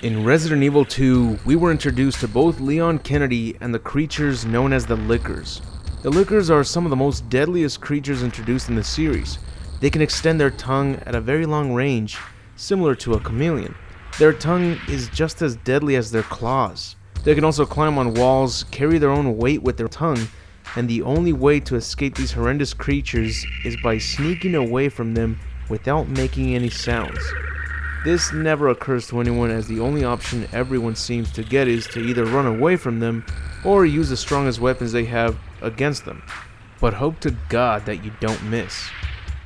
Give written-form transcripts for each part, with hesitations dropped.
In Resident Evil 2, we were introduced to both Leon Kennedy and the creatures known as the Lickers. The Lickers are some of the most deadliest creatures introduced in the series. They can extend their tongue at a very long range, similar to a chameleon. Their tongue is just as deadly as their claws. They can also climb on walls, carry their own weight with their tongue, and the only way to escape these horrendous creatures is by sneaking away from them without making any sounds. This never occurs to anyone, as the only option everyone seems to get is to either run away from them or use the strongest weapons they have against them. But hope to God that you don't miss.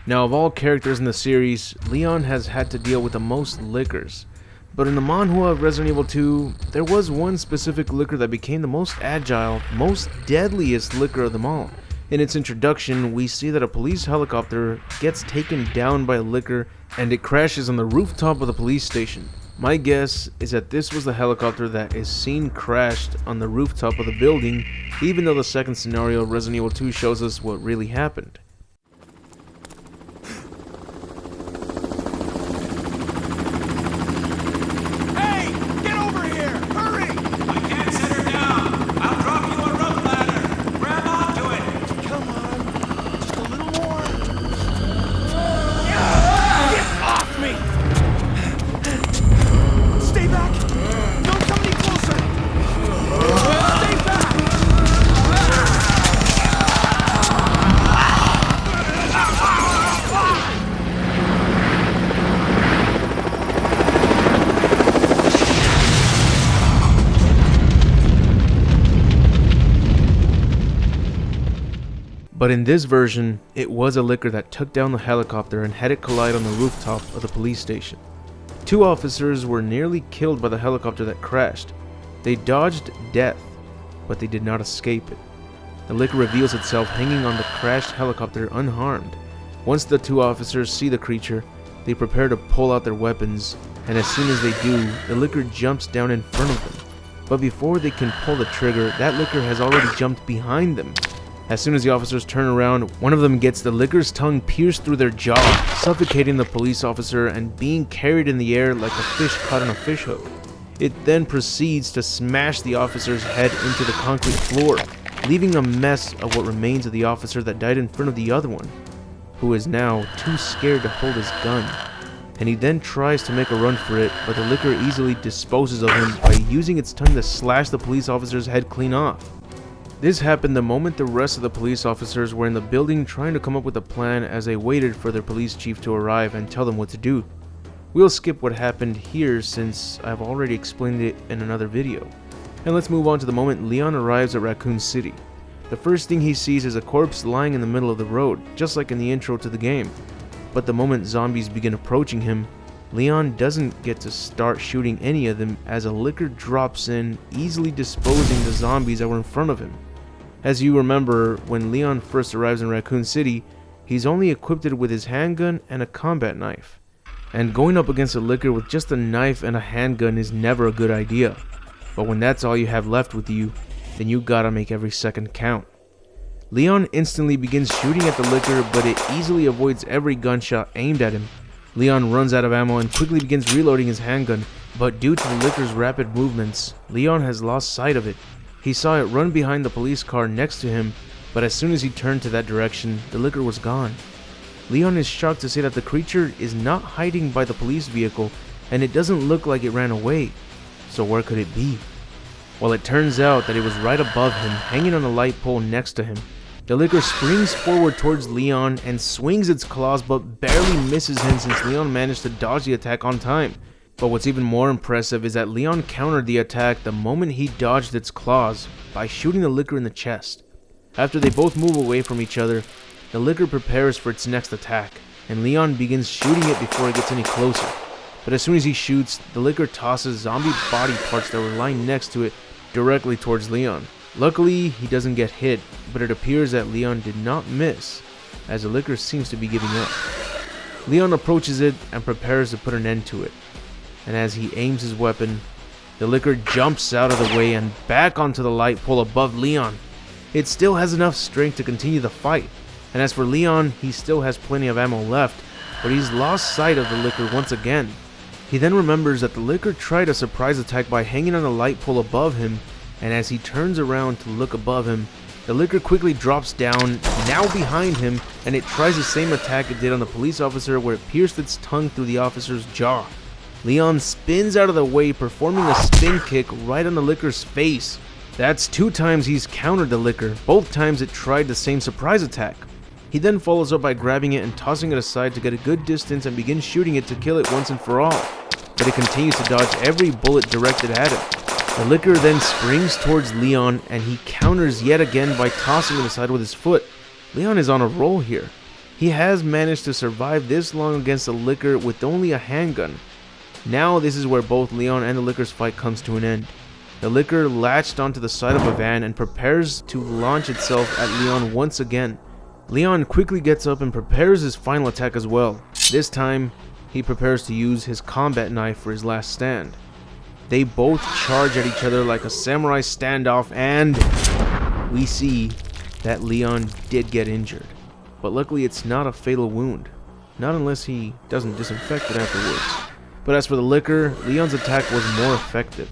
Now, of all characters in the series, Leon has had to deal with the most Lickers. But in the Manhua of Resident Evil 2, there was one specific Licker that became the most agile, most deadliest Licker of them all. In its introduction, we see that a police helicopter gets taken down by a Licker and it crashes on the rooftop of the police station. My guess is that this was the helicopter that is seen crashed on the rooftop of the building, even though the second scenario of Resident Evil 2 shows us what really happened. But in this version, it was a Licker that took down the helicopter and had it collide on the rooftop of the police station. 2 officers were nearly killed by the helicopter that crashed. They dodged death, but they did not escape it. The Licker reveals itself hanging on the crashed helicopter unharmed. Once the 2 officers see the creature, they prepare to pull out their weapons, and as soon as they do, the Licker jumps down in front of them. But before they can pull the trigger, that Licker has already jumped behind them. As soon as the officers turn around, one of them gets the Licker's tongue pierced through their jaw, suffocating the police officer and being carried in the air like a fish caught on a fish hook. It then proceeds to smash the officer's head into the concrete floor, leaving a mess of what remains of the officer that died in front of the other one, who is now too scared to hold his gun. And he then tries to make a run for it, but the Licker easily disposes of him by using its tongue to slash the police officer's head clean off. This happened the moment the rest of the police officers were in the building trying to come up with a plan as they waited for their police chief to arrive and tell them what to do. We'll skip what happened here since I've already explained it in another video. And let's move on to the moment Leon arrives at Raccoon City. The first thing he sees is a corpse lying in the middle of the road, just like in the intro to the game. But the moment zombies begin approaching him, Leon doesn't get to start shooting any of them as a Licker drops in, easily disposing the zombies that were in front of him. As you remember, when Leon first arrives in Raccoon City, he's only equipped with his handgun and a combat knife. And going up against a Licker with just a knife and a handgun is never a good idea. But when that's all you have left with you, then you gotta make every second count. Leon instantly begins shooting at the Licker, but it easily avoids every gunshot aimed at him. Leon runs out of ammo and quickly begins reloading his handgun, but due to the Licker's rapid movements, Leon has lost sight of it. He saw it run behind the police car next to him, but as soon as he turned to that direction, the Licker was gone. Leon is shocked to see that the creature is not hiding by the police vehicle, and it doesn't look like it ran away. So where could it be? Well, it turns out that it was right above him, hanging on a light pole next to him. The Licker springs forward towards Leon and swings its claws, but barely misses him since Leon managed to dodge the attack on time. But what's even more impressive is that Leon countered the attack the moment he dodged its claws by shooting the Licker in the chest. After they both move away from each other, the Licker prepares for its next attack, and Leon begins shooting it before it gets any closer. But as soon as he shoots, the Licker tosses zombie body parts that were lying next to it directly towards Leon. Luckily, he doesn't get hit, but it appears that Leon did not miss, as the Licker seems to be giving up. Leon approaches it and prepares to put an end to it. And as he aims his weapon, the Licker jumps out of the way and back onto the light pole above Leon. It still has enough strength to continue the fight, and as for Leon, he still has plenty of ammo left, but he's lost sight of the Licker once again. He then remembers that the liquor tried a surprise attack by hanging on a light pole above him, and as he turns around to look above him, the liquor quickly drops down, now behind him, and it tries the same attack it did on the police officer where it pierced its tongue through the officer's jaw. Leon spins out of the way, performing a spin kick right on the liquor's face. That's 2 times he's countered the liquor, both times it tried the same surprise attack. He then follows up by grabbing it and tossing it aside to get a good distance and begins shooting it to kill it once and for all, but it continues to dodge every bullet directed at him. The liquor then springs towards Leon and he counters yet again by tossing it aside with his foot. Leon is on a roll here. He has managed to survive this long against the liquor with only a handgun. Now this is where both Leon and the liquor's fight comes to an end. The liquor latched onto the side of a van and prepares to launch itself at Leon once again. Leon quickly gets up and prepares his final attack as well. This time, he prepares to use his combat knife for his last stand. They both charge at each other like a samurai standoff, and we see that Leon did get injured. But luckily it's not a fatal wound. Not unless he doesn't disinfect it afterwards. But as for the liquor, Leon's attack was more effective.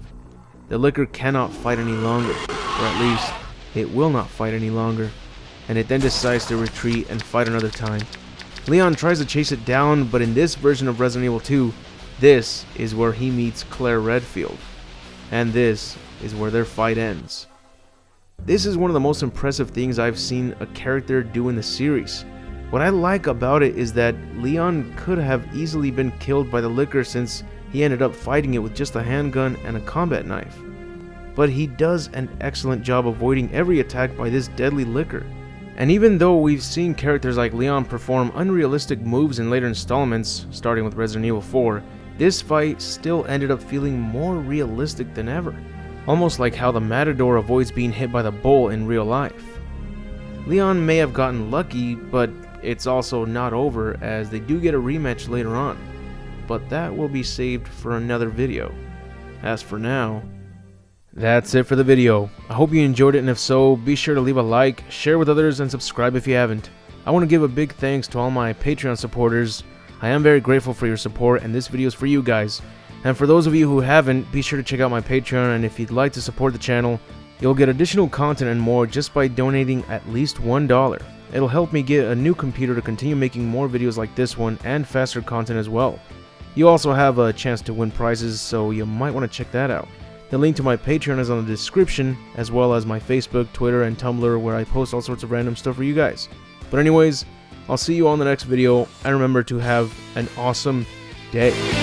The liquor cannot fight any longer, or at least, it will not fight any longer, and it then decides to retreat and fight another time. Leon tries to chase it down, but in this version of Resident Evil 2, this is where he meets Claire Redfield, and this is where their fight ends. This is one of the most impressive things I've seen a character do in the series. What I like about it is that Leon could have easily been killed by the liquor since he ended up fighting it with just a handgun and a combat knife. But he does an excellent job avoiding every attack by this deadly liquor. And even though we've seen characters like Leon perform unrealistic moves in later installments, starting with Resident Evil 4, this fight still ended up feeling more realistic than ever. Almost like how the Matador avoids being hit by the bull in real life. Leon may have gotten lucky, but it's also not over as they do get a rematch later on. But that will be saved for another video. As for now, that's it for the video. I hope you enjoyed it, and if so, be sure to leave a like, share with others, and subscribe if you haven't. I want to give a big thanks to all my Patreon supporters. I am very grateful for your support, and this video is for you guys. And for those of you who haven't, be sure to check out my Patreon, and if you'd like to support the channel, you'll get additional content and more just by donating at least $1. It'll help me get a new computer to continue making more videos like this one and faster content as well. You also have a chance to win prizes, so you might want to check that out. The link to my Patreon is on the description, as well as my Facebook, Twitter, and Tumblr where I post all sorts of random stuff for you guys. But anyways, I'll see you all in the next video, and remember to have an awesome day.